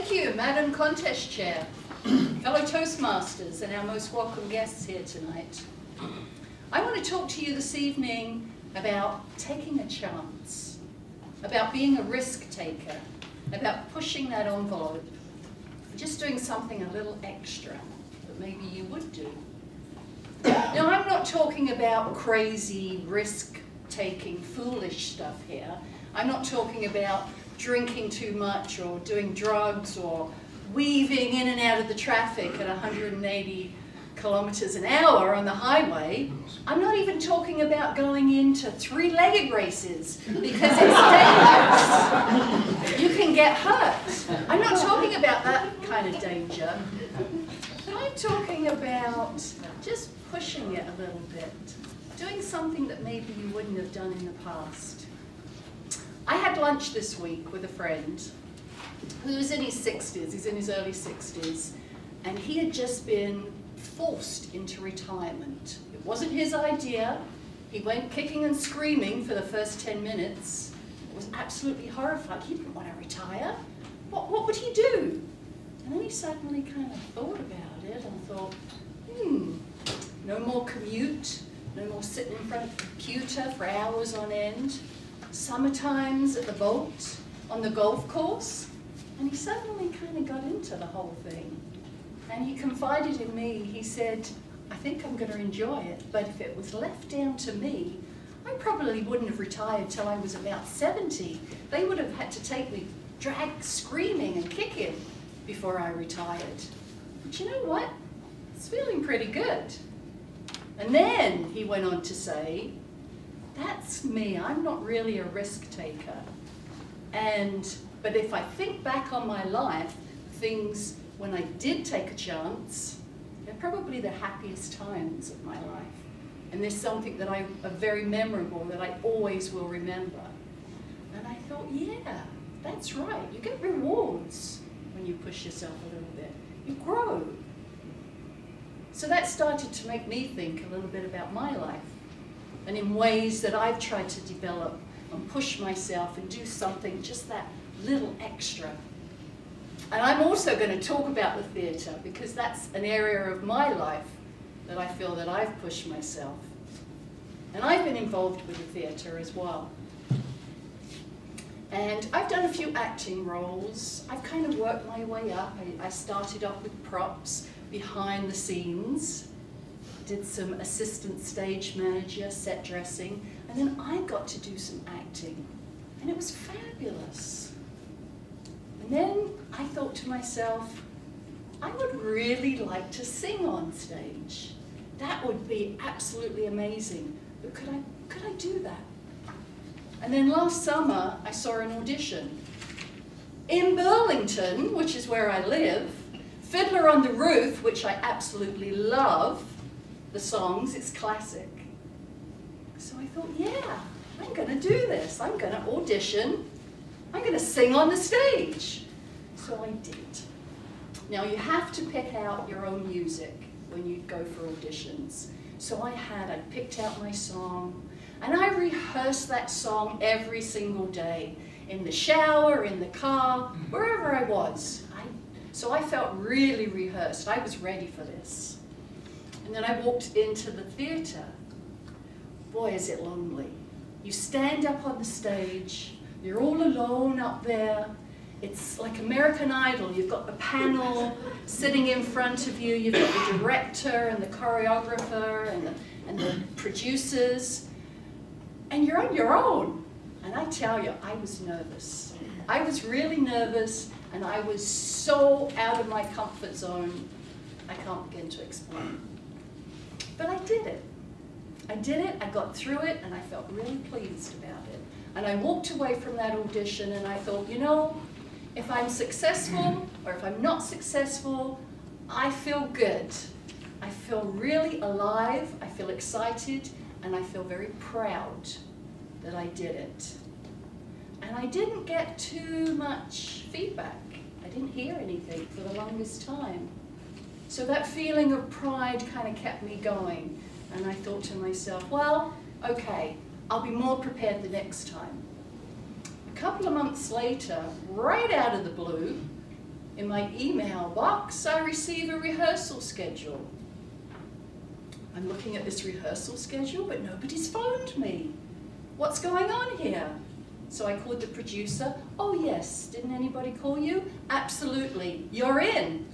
Thank you, Madam Contest Chair, fellow Toastmasters, and our most welcome guests here tonight. I want to talk to you this evening about taking a chance, about being a risk taker, about pushing that envelope, just doing something a little extra that maybe you would do. Now, I'm not talking about crazy, risk-taking, foolish stuff here. I'm not talking about drinking too much or doing drugs or weaving in and out of the traffic at 180 kilometers an hour on the highway. I'm not even talking about going into three-legged races because it's dangerous. You can get hurt. I'm not talking about that kind of danger. I'm talking about just pushing it a little bit, doing something that maybe you wouldn't have done in the past. I had lunch this week with a friend who's in his 60s, he's in his early 60s, and he had just been forced into retirement. It wasn't his idea. He went kicking and screaming for the first 10 minutes. It was absolutely horrified. He didn't want to retire. What would he do? And then he suddenly kind of thought about it and thought, no more commute, no more sitting in front of the computer for hours on end, summertimes at the boat, on the golf course. And he suddenly kind of got into the whole thing. And he confided in me, he said, I think I'm going to enjoy it, but if it was left down to me, I probably wouldn't have retired till I was about 70. They would have had to take me, drag, screaming and kicking before I retired. But you know what? It's feeling pretty good. And then he went on to say, that's me, I'm not really a risk taker. But if I think back on my life, things when I did take a chance, they're probably the happiest times of my life. And there's something that are very memorable that I always will remember. And I thought, yeah, that's right. You get rewards when you push yourself a little bit. You grow. So that started to make me think a little bit about my life and in ways that I've tried to develop and push myself and do something just that little extra. And I'm also going to talk about the theatre because that's an area of my life that I feel that I've pushed myself. And I've been involved with the theatre as well. And I've done a few acting roles. I've kind of worked my way up. I started off with props, behind the scenes, did some assistant stage manager, set dressing, and then I got to do some acting. And it was fabulous. And then I thought to myself, I would really like to sing on stage. That would be absolutely amazing. But could I do that? And then last summer, I saw an audition. In Burlington, which is where I live, Fiddler on the Roof, which I absolutely love, the songs, it's classic. So I thought, yeah, I'm going to do this. I'm going to audition. I'm going to sing on the stage. So I did. Now you have to pick out your own music when you go for auditions. So I picked out my song, and I rehearsed that song every single day, in the shower, in the car, wherever I was. So I felt really rehearsed. I was ready for this. And then I walked into the theatre. Boy, is it lonely. You stand up on the stage, you're all alone up there. It's like American Idol. You've got the panel sitting in front of you, you've got the director and the choreographer and the producers, and you're on your own. And I tell you, I was nervous. I was really nervous, and I was so out of my comfort zone, I can't begin to explain. But I did it. I did it, I got through it, and I felt really pleased about it. And I walked away from that audition and I thought, you know, if I'm successful or if I'm not successful, I feel good. I feel really alive, I feel excited, and I feel very proud that I did it. And I didn't get too much feedback. I didn't hear anything for the longest time. So that feeling of pride kind of kept me going. And I thought to myself, well, okay, I'll be more prepared the next time. A couple of months later, right out of the blue, in my email box, I receive a rehearsal schedule. I'm looking at this rehearsal schedule, but nobody's phoned me. What's going on here? So I called the producer. Oh yes, didn't anybody call you? Absolutely, you're in.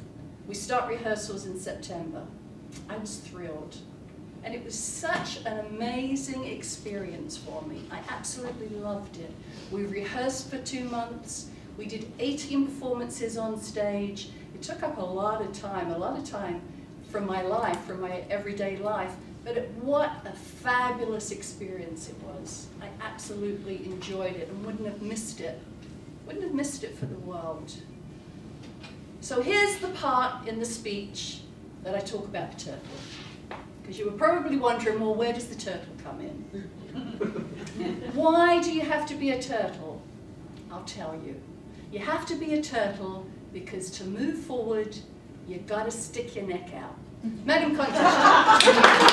We start rehearsals in September. I was thrilled. And it was such an amazing experience for me. I absolutely loved it. We rehearsed for 2 months. We did 18 performances on stage. It took up a lot of time from my life, from my everyday life. But what a fabulous experience it was. I absolutely enjoyed it and wouldn't have missed it. Wouldn't have missed it for the world. So here's the part in the speech that I talk about the turtle. Because you were probably wondering, well, where does the turtle come in? Why do you have to be a turtle? I'll tell you. You have to be a turtle because to move forward, you've got to stick your neck out. Madam Contest.